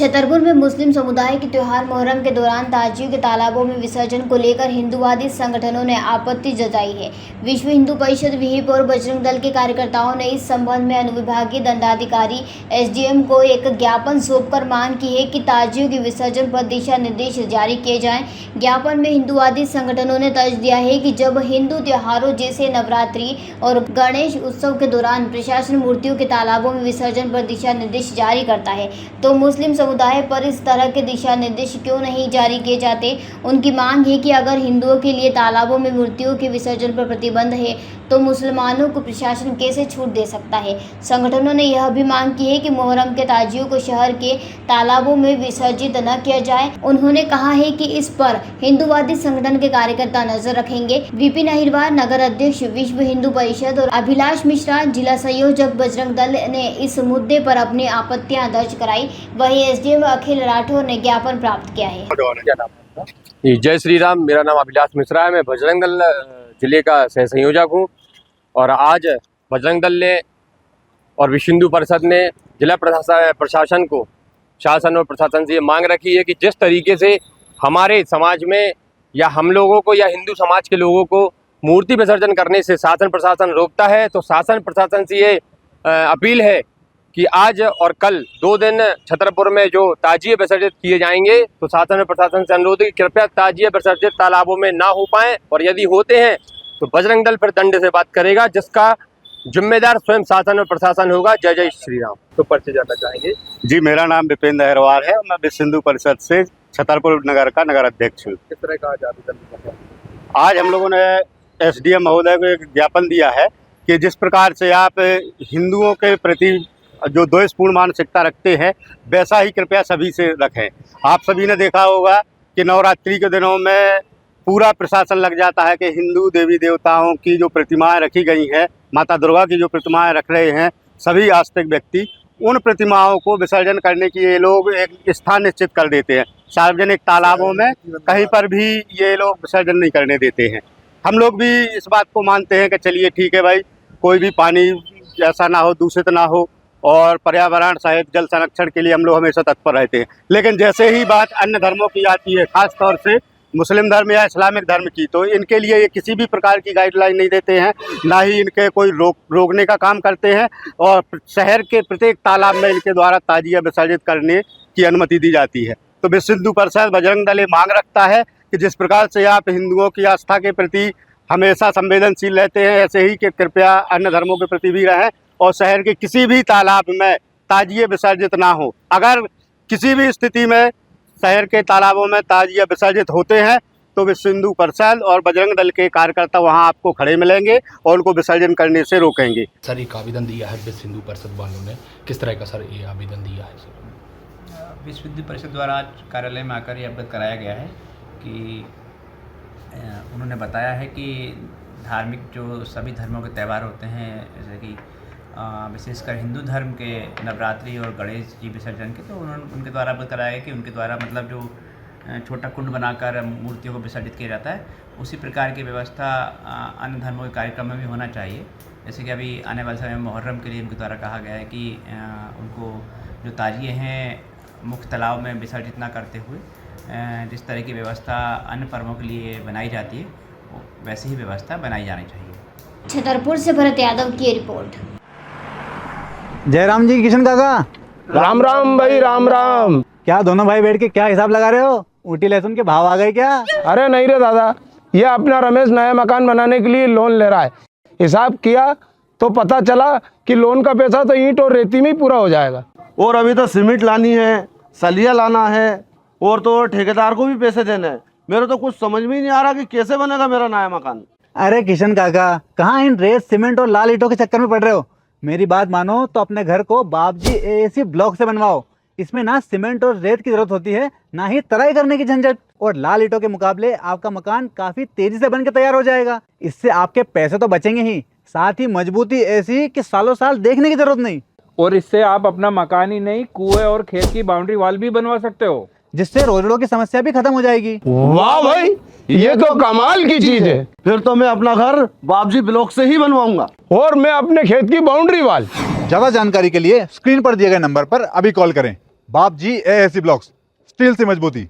छतरपुर में मुस्लिम समुदाय के त्योहार मोहर्रम के दौरान ताजियों के तालाबों में विसर्जन को लेकर हिंदूवादी संगठनों ने आपत्ति जताई है। विश्व हिंदू परिषद विहिप और बजरंग दल के कार्यकर्ताओं ने इस संबंध में अनुविभागीय दंडाधिकारी एसडीएम को एक ज्ञापन सौंपकर मांग की है कि ताजियों के विसर्जन पर दिशा निर्देश जारी किए जाएं। ज्ञापन में हिंदूवादी संगठनों ने तर्ज दिया है कि जब हिंदू त्योहारों जैसे नवरात्रि और गणेश उत्सव के दौरान प्रशासन मूर्तियों के तालाबों में विसर्जन पर दिशा निर्देश जारी करता है तो मुस्लिम समुदाय पर इस तरह के दिशा निर्देश क्यों नहीं जारी किए जाते। उनकी मांग है कि अगर हिंदुओं के लिए तालाबों में मूर्तियों के विसर्जन पर प्रतिबंध है तो मुसलमानों को प्रशासन कैसे छूट दे सकता है। संगठनों ने यह भी मांग की है कि मोहर्रम के ताजियों को शहर के तालाबों में विसर्जित न किया जाए। उन्होंने कहा है कि इस पर हिंदूवादी संगठन के कार्यकर्ता नजर रखेंगे। विपिन अहिरवार नगर अध्यक्ष विश्व हिंदू परिषद और अभिलाष मिश्रा जिला संयोजक बजरंग दल ने इस मुद्दे पर अपनी आपत्तियां दर्ज कराई। वहीं एसडीएम अखिल राठौर ने ज्ञापन प्राप्त किया है। जय श्री राम। मेरा नाम अभिलाष मिश्रा है। मैं बजरंग दल जिले का सह संयोजक हूँ और आज बजरंग दल ने और विश्व हिंदू परिषद ने जिला प्रशासन को, शासन और प्रशासन से ये मांग रखी है कि जिस तरीके से हमारे समाज में या हम लोगों को या हिंदू समाज के लोगों को मूर्ति विसर्जन करने से शासन प्रशासन रोकता है, तो शासन प्रशासन से ये अपील है कि आज और कल 2 दिन छतरपुर में जो ताजिए विसर्जित किए जाएंगे तो शासन और प्रशासन से अनुरोध है कि कृपया ताजिए विसर्जित तालाबों में ना हो पाएँ, और यदि होते हैं तो बजरंग दल फिर दंड से बात करेगा, जिसका जिम्मेदार स्वयं शासन और प्रशासन होगा। जय जय श्री राम। तो परिचय जानना चाहेंगे? जी, मेरा नाम विपिन अहिरवार है और मैं विश्व हिंदू परिषद से छतरपुर नगर का नगर अध्यक्ष हूँ। किस तरह का आज आवेदन? आज हम लोगों ने एसडीएम महोदय को एक ज्ञापन दिया है कि जिस प्रकार से आप हिंदुओं के प्रति जो द्वेषपूर्ण मानसिकता रखते हैं वैसा ही कृपया सभी से रखें। आप सभी ने देखा होगा कि नवरात्रि के दिनों में पूरा प्रशासन लग जाता है कि हिंदू देवी देवताओं की जो प्रतिमाएं रखी गई हैं, माता दुर्गा की जो प्रतिमाएं रख रहे हैं सभी आस्तिक व्यक्ति, उन प्रतिमाओं को विसर्जन करने की ये लोग एक स्थान निश्चित कर देते हैं। सार्वजनिक तालाबों में कहीं पर भी ये लोग विसर्जन नहीं करने देते हैं। हम लोग भी इस बात को मानते हैं कि चलिए ठीक है भाई, कोई भी पानी ऐसा ना हो, दूषित ना हो, और पर्यावरण सहित जल संरक्षण के लिए हम लोग हमेशा तत्पर रहते हैं। लेकिन जैसे ही बात अन्य धर्मों की आती है, खास तौर से मुस्लिम धर्म या इस्लामिक धर्म की, तो इनके लिए ये किसी भी प्रकार की गाइडलाइन नहीं देते हैं, ना ही इनके कोई रोकने का काम करते हैं, और शहर के प्रत्येक तालाब में इनके द्वारा ताजिया विसर्जित करने की अनुमति दी जाती है। तो विश्व हिंदू परिषद बजरंग दल मांग रखता है कि जिस प्रकार से आप हिंदुओं की आस्था के प्रति हमेशा संवेदनशील रहते हैं, ऐसे ही कि कृपया अन्य धर्मों के प्रति भी रहें और शहर के किसी भी तालाब में ताजिए विसर्जित ना हो। अगर किसी भी स्थिति में शहर के तालाबों में ताजिया विसर्जित होते हैं तो विश्व हिंदू परिषद और बजरंग दल के कार्यकर्ता वहां आपको खड़े मिलेंगे और उनको विसर्जन करने से रोकेंगे। सर, एक आवेदन दिया है विश्व हिंदू परिषद वालों ने, किस तरह का सर ये आवेदन दिया है? सर, विश्व हिंदू परिषद द्वारा आज कार्यालय में आकर ये अवगत कराया गया है कि उन्होंने बताया है कि धार्मिक जो सभी धर्मों के त्यौहार होते हैं, जैसे कि विशेषकर हिंदू धर्म के नवरात्रि और गणेश जी विसर्जन के, तो उनके द्वारा अवगत कराया गया कि उनके द्वारा मतलब जो छोटा कुंड बनाकर मूर्तियों को विसर्जित किया जाता है, उसी प्रकार की व्यवस्था अन्य धर्मों के कार्यक्रम में भी होना चाहिए। जैसे कि अभी आने वाले समय में मुहर्रम के लिए उनके द्वारा कहा गया है कि उनको जो ताजिए हैं मुख्य तालाब में विसर्जित ना करते हुए जिस तरह की व्यवस्था अन्य पर्वों के लिए बनाई जाती है वैसी ही व्यवस्था बनाई जानी चाहिए। छतरपुर से भरत यादव की रिपोर्ट। जयराम जी, किशन काका। राम राम भाई, राम राम। क्या दोनों भाई बैठ के क्या हिसाब लगा रहे हो? ऊटी लहसुन के भाव आ गए क्या? अरे नहीं रे दादा, ये अपना रमेश नया मकान बनाने के लिए लोन ले रहा है। हिसाब किया तो पता चला कि लोन का पैसा तो ईंट और रेती में ही पूरा हो जाएगा, और अभी तो सीमेंट लानी है, सलिया लाना है, और तो ठेकेदार को भी पैसे देने हैं। मेरे तो कुछ समझ में ही नहीं आ रहा कि कैसे बनेगा मेरा नया मकान। अरे किशन काका, कहाँ इन रेत सीमेंट और लाल ईंटों के चक्कर में पड़ रहे हो? मेरी बात मानो तो अपने घर को बाबजी एएसी ब्लॉक से बनवाओ। इसमें ना सीमेंट और रेत की जरूरत होती है, ना ही तराई करने की झंझट, और लाल ईंटों के मुकाबले आपका मकान काफी तेजी से बनकर तैयार हो जाएगा। इससे आपके पैसे तो बचेंगे ही, साथ ही मजबूती ऐसी कि सालों साल देखने की जरूरत नहीं। और इससे आप अपना मकान ही नहीं, कुएं और खेत की बाउंड्री वॉल भी बनवा सकते हो, जिससे रोजड़ों की समस्या भी खत्म हो जाएगी। वाह भाई, ये तो कमाल की चीज है। फिर तो मैं अपना घर बाबजी ब्लॉक से ही बनवाऊंगा, और मैं अपने खेत की बाउंड्री वाल। ज्यादा जानकारी के लिए स्क्रीन पर दिए गए नंबर पर अभी कॉल करें। बाप जी एएसी ब्लॉक्स, स्टील से मजबूती।